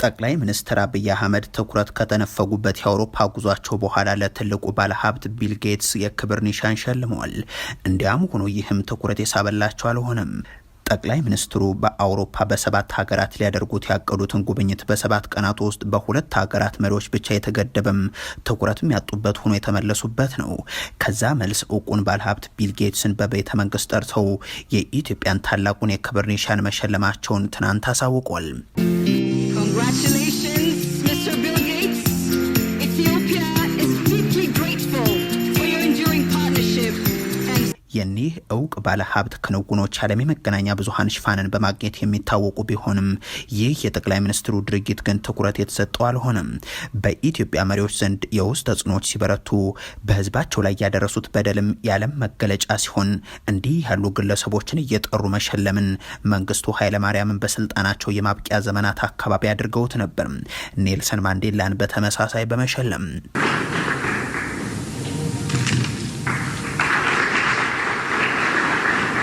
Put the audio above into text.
ጠቅላይ ሚኒስትር አብይ አህመድ ትኩረት ከተነፈጉበት የአውሮፓ ጉዟቸው በኋላ ለትልቁ ባለሀብት ቢል ጌትስ የክብር ኒሻን ሸልመዋል። እንዲያም ሆኖ ይህም ትኩረት የሳበላቸው አልሆነም። ጠቅላይ ሚኒስትሩ በአውሮፓ በ7 ሀገራት ሊያደርጉት ያቀዱትን ጉብኝት በ7 ቀናት ውስጥ በ2 ሀገራት መሪዎች ብቻ የተገደበም ትኩረትም ያጡበት ሆኖ የተመለሱበት ነው። ከዛ መልስ እውቁን ባለሀብት ቢል ጌትስን በቤተ መንግስት ጠርተው የኢትዮጵያን ታላቁን የክብር ኒሻን መሸለማቸውን ትናንት አሳውቋል። Congratulations, Mr. Bill Gates. Ethiopia is deeply grateful for your enduring partnership. የኒህ እውቅ ባለሀብት ክንውኖች ዓለም የመገናኛ ብዙሃን ሽፋንን በማግኘት የሚታወቁ ቢሆንም ይህ የጠቅላይ ሚኒስትሩ ድርጊት ግን ትኩረት የተሰጠው አልሆነም። በኢትዮጵያ መሪዎች ዘንድ የውስጥ ተጽዕኖዎች ሲበረቱ በህዝባቸው ላይ ያደረሱት በደልም የዓለም መገለጫ ሲሆን እንዲህ ያሉ ግለሰቦችን እየጠሩ መሸለምን መንግስቱ ኃይለማርያምን በስልጣናቸው የማብቂያ ዘመናት አካባቢ አድርገውት ነበር። ኔልሰን ማንዴላን በተመሳሳይ በመሸለም